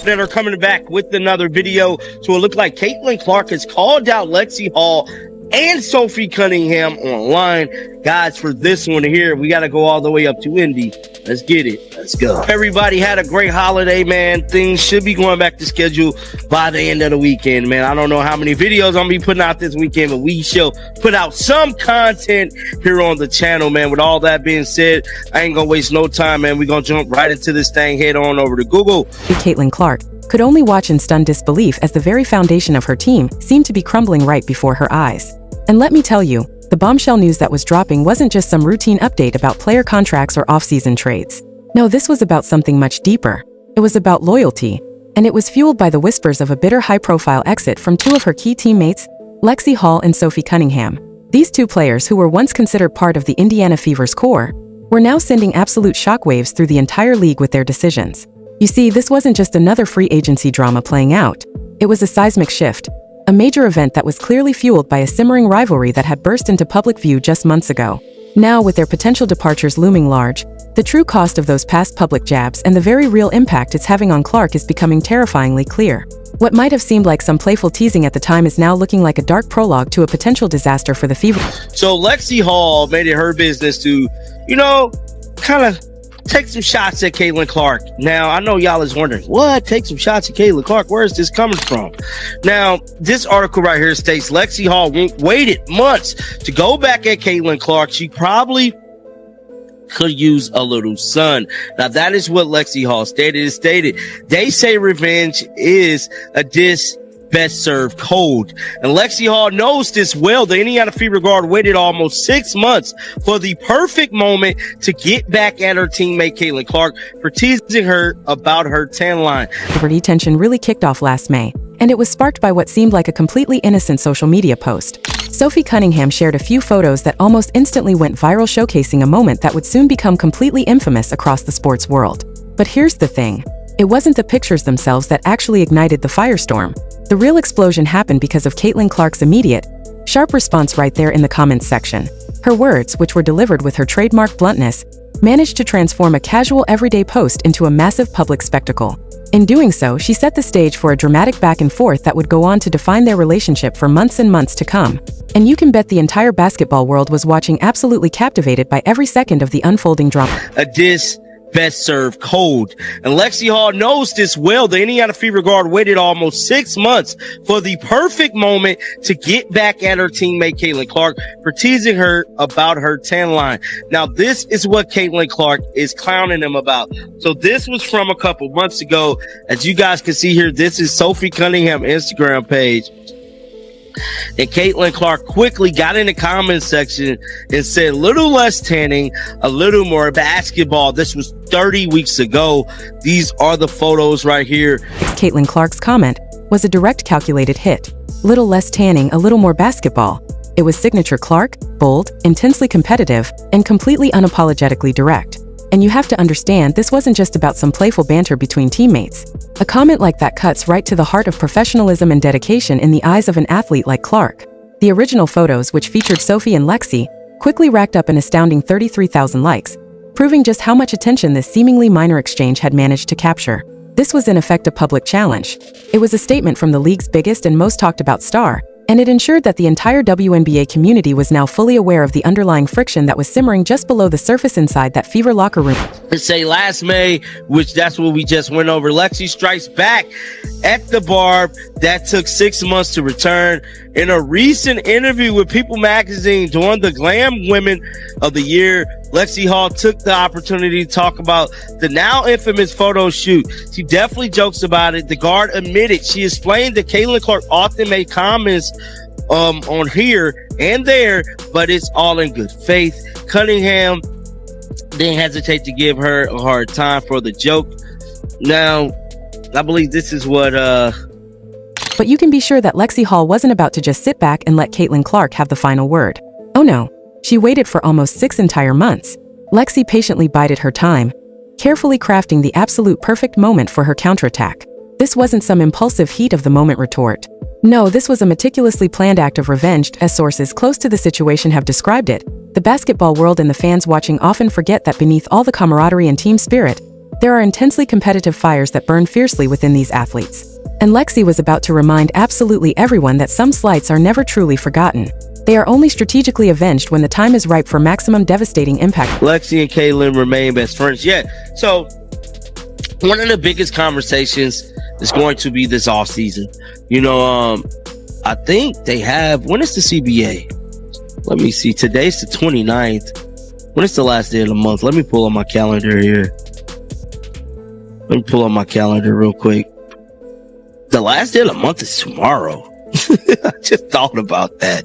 that are coming back with another video. So it looked like Caitlin Clark has called out Lexie Hall and Sophie Cunningham online. Guys, for this one here, we got to go all the way up to Indy. Let's get it. Let's go. Everybody had a great holiday, man. Things should be going back to schedule by the end of the weekend, man. I don't know how many videos I'm going to be putting out this weekend, but we shall put out some content here on the channel, man. With all that being said, I ain't going to waste no time, man. We're going to jump right into this thing, head on over to Google. Caitlin Clark could only watch in stunned disbelief as the very foundation of her team seemed to be crumbling right before her eyes. And let me tell you, the bombshell news that was dropping wasn't just some routine update about player contracts or off-season trades. No, this was about something much deeper. It was about loyalty, and it was fueled by the whispers of a bitter high-profile exit from two of her key teammates, Lexie Hull and Sophie Cunningham. These two players, who were once considered part of the Indiana Fever's core, were now sending absolute shockwaves through the entire league with their decisions. You see, this wasn't just another free agency drama playing out. It was a seismic shift. A major event that was clearly fueled by a simmering rivalry that had burst into public view just months ago. Now, with their potential departures looming large, the true cost of those past public jabs and the very real impact it's having on Clark is becoming terrifyingly clear. What might have seemed like some playful teasing at the time is now looking like a dark prologue to a potential disaster for the Fever. So Lexie Hall made it her business to, kind of take some shots at Caitlin Clark. Now, I know y'all is wondering, what? Take some shots at Caitlin Clark? Where is this coming from? Now, this article right here states Lexie Hall waited months to go back at Caitlin Clark. She probably could use a little sun. Now, that is what Lexie Hall stated. They say revenge is a dish best served cold. And Lexie Hall knows this well. The Indiana Fever guard waited almost 6 months for the perfect moment to get back at her teammate Caitlin Clark for teasing her about her tan line. The tension really kicked off last May, and it was sparked by what seemed like a completely innocent social media post. Sophie Cunningham shared a few photos that almost instantly went viral, showcasing a moment that would soon become completely infamous across the sports world. But here's the thing. It wasn't the pictures themselves that actually ignited the firestorm. The real explosion happened because of Caitlin Clark's immediate, sharp response right there in the comments section. Her words, which were delivered with her trademark bluntness, managed to transform a casual everyday post into a massive public spectacle. In doing so, she set the stage for a dramatic back and forth that would go on to define their relationship for months and months to come. And you can bet the entire basketball world was watching, absolutely captivated by every second of the unfolding drama. A dish best served cold. And Lexie Hall knows this well. The Indiana Fever guard waited almost 6 months for the perfect moment to get back at her teammate Caitlin Clark for teasing her about her tan line. Now, this is what Caitlin Clark is clowning him about. So this was from a couple months ago. As you guys can see here, this is Sophie Cunningham Instagram page. And Caitlin Clark quickly got in the comment section and said, little less tanning, a little more basketball. This was 30 weeks ago. These are the photos right here. Caitlin Clark's comment was a direct, calculated hit. Little less tanning, a little more basketball. It was signature Clark, bold, intensely competitive, and completely unapologetically direct. And you have to understand, this wasn't just about some playful banter between teammates. A comment like that cuts right to the heart of professionalism and dedication in the eyes of an athlete like Clark. The original photos, which featured Sophie and Lexie, quickly racked up an astounding 33,000 likes, proving just how much attention this seemingly minor exchange had managed to capture. This was in effect a public challenge. It was a statement from the league's biggest and most talked about star, and it ensured that the entire WNBA community was now fully aware of the underlying friction that was simmering just below the surface inside that Fever locker room. Say last May, which that's what we just went over, Lexie strikes back at the barb that took 6 months to return. In a recent interview with People magazine during the Glam Women of the Year, Lexie Hall took the opportunity to talk about the now infamous photo shoot. She definitely jokes about it. The guard admitted she explained that Caitlin Clark often made comments on here and there, but it's all in good faith. Cunningham didn't hesitate to give her a hard time for the joke. Now, I believe this is what But you can be sure that Lexie Hall wasn't about to just sit back and let Caitlin Clark have the final word. Oh no. She waited for almost 6 entire months. Lexie patiently bided her time, carefully crafting the absolute perfect moment for her counterattack. This wasn't some impulsive heat of the moment retort. No, this was a meticulously planned act of revenge, as sources close to the situation have described it. The basketball world and the fans watching often forget that beneath all the camaraderie and team spirit, There are intensely competitive fires that burn fiercely within these athletes. And Lexie was about to remind absolutely everyone that some slights are never truly forgotten. They are only strategically avenged when the time is ripe for maximum devastating impact. Lexie and Caitlin remain best friends. Yeah, so one of the biggest conversations is going to be this offseason. I think they have, when is the CBA? Let me see. Today's the 29th. When is the last day of the month? Let me pull up my calendar here. Let me pull up my calendar real quick. The last day of the month is tomorrow. I just thought about that.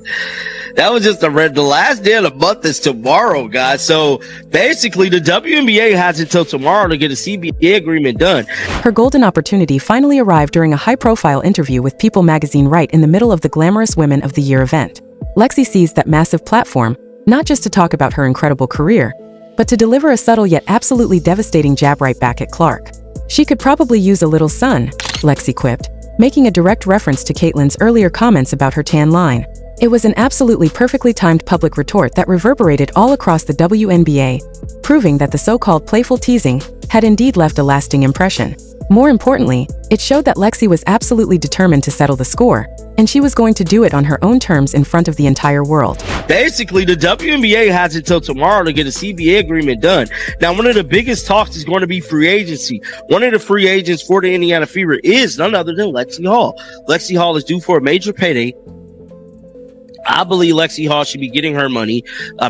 That was just the last day of the month is tomorrow, guys. So basically, the WNBA has until tomorrow to get a CBA agreement done. Her golden opportunity finally arrived during a high-profile interview with People magazine right in the middle of the glamorous Women of the Year event. Lexie seized that massive platform, not just to talk about her incredible career, but to deliver a subtle yet absolutely devastating jab right back at Clark. She could probably use a little sun, Lexie quipped, making a direct reference to Caitlin's earlier comments about her tan line. It was an absolutely perfectly timed public retort that reverberated all across the WNBA, proving that the so-called playful teasing had indeed left a lasting impression. More importantly, it showed that Lexie was absolutely determined to settle the score, and she was going to do it on her own terms in front of the entire world. Basically, the WNBA has until tomorrow to get a CBA agreement done. Now, one of the biggest talks is going to be free agency. One of the free agents for the Indiana Fever is none other than Lexie Hall. Lexie Hall is due for a major payday. I believe Lexie Hall should be getting her money.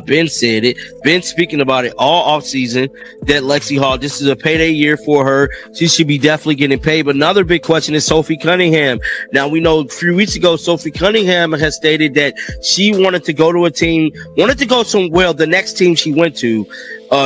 Ben said it. Ben speaking about it all offseason, that Lexie Hall, this is a payday year for her. She should be definitely getting paid. But another big question is Sophie Cunningham. Now, we know a few weeks ago, Sophie Cunningham has stated that she wanted to go to a team, the next team she went to,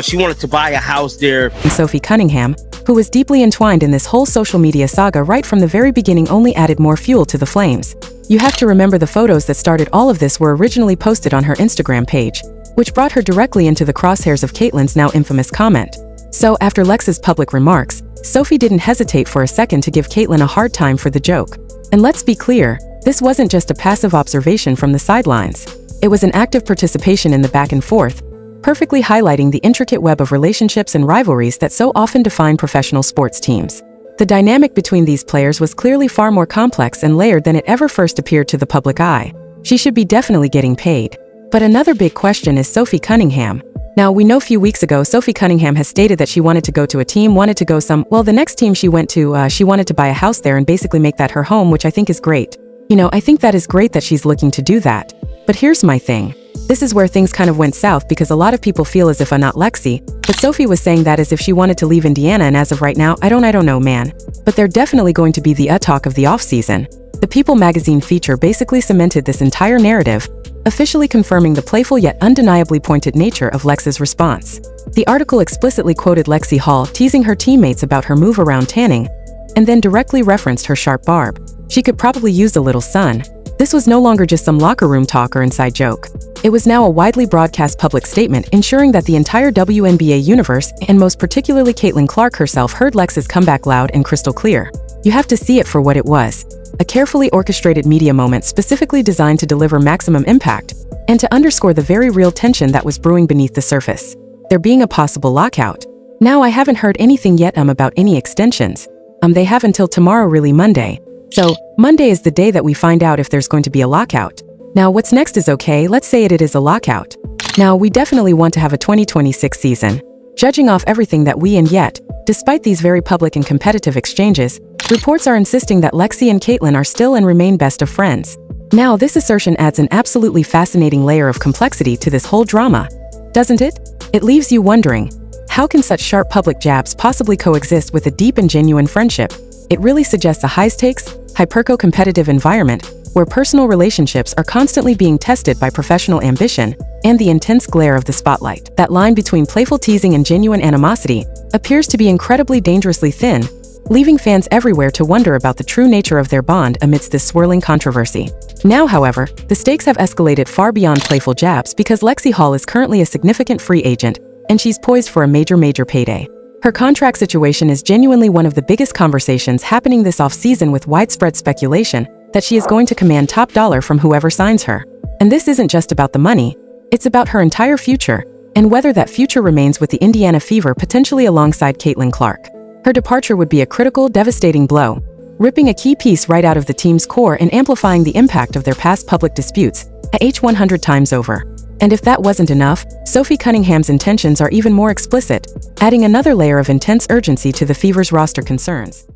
she wanted to buy a house there. And Sophie Cunningham, who was deeply entwined in this whole social media saga right from the very beginning, only added more fuel to the flames. You have to remember the photos that started all of this were originally posted on her Instagram page, which brought her directly into the crosshairs of Caitlin's now infamous comment. So after Lex's public remarks, Sophie didn't hesitate for a second to give Caitlin a hard time for the joke. And let's be clear, this wasn't just a passive observation from the sidelines. It was an active participation in the back and forth, perfectly highlighting the intricate web of relationships and rivalries that so often define professional sports teams. The dynamic between these players was clearly far more complex and layered than it ever first appeared to the public eye. She should be definitely getting paid. But another big question is Sophie Cunningham. Now, we know a few weeks ago, Sophie Cunningham has stated that she wanted to go to a team, the next team she went to, she wanted to buy a house there and basically make that her home, which I think is great. I think that is great that she's looking to do that. But here's my thing. This is where things kind of went south because a lot of people feel as if I'm not Lexie, but Sophie was saying that as if she wanted to leave Indiana, and as of right now, I don't know, man. But they're definitely going to be the talk of the offseason. The People magazine feature basically cemented this entire narrative, officially confirming the playful yet undeniably pointed nature of Lex's response. The article explicitly quoted Lexie Hall teasing her teammates about her move around tanning, and then directly referenced her sharp barb. She could probably use a little sun. This was no longer just some locker room talk or inside joke. It was now a widely broadcast public statement ensuring that the entire WNBA universe, and most particularly Caitlin Clark herself, heard Lex's comeback loud and crystal clear. You have to see it for what it was. A carefully orchestrated media moment specifically designed to deliver maximum impact, and to underscore the very real tension that was brewing beneath the surface. There being a possible lockout. Now, I haven't heard anything yet about any extensions. They have until tomorrow, really Monday. So, Monday is the day that we find out if there's going to be a lockout. Now, what's next is okay, let's say it is a lockout. Now, we definitely want to have a 2026 season. Judging off everything that and yet, despite these very public and competitive exchanges, reports are insisting that Lexie and Caitlin are still and remain best of friends. Now, this assertion adds an absolutely fascinating layer of complexity to this whole drama, doesn't it? It leaves you wondering, how can such sharp public jabs possibly coexist with a deep and genuine friendship? It really suggests a high-stakes, hyper-competitive environment where personal relationships are constantly being tested by professional ambition and the intense glare of the spotlight. That line between playful teasing and genuine animosity appears to be incredibly dangerously thin, leaving fans everywhere to wonder about the true nature of their bond amidst this swirling controversy. Now, however, the stakes have escalated far beyond playful jabs because Lexie Hall is currently a significant free agent, and she's poised for a major payday. Her contract situation is genuinely one of the biggest conversations happening this offseason, with widespread speculation that she is going to command top dollar from whoever signs her. And this isn't just about the money, it's about her entire future, and whether that future remains with the Indiana Fever potentially alongside Caitlin Clark. Her departure would be a critical, devastating blow, ripping a key piece right out of the team's core and amplifying the impact of their past public disputes a 100 times over. And if that wasn't enough, Sophie Cunningham's intentions are even more explicit, adding another layer of intense urgency to the Fever's roster concerns.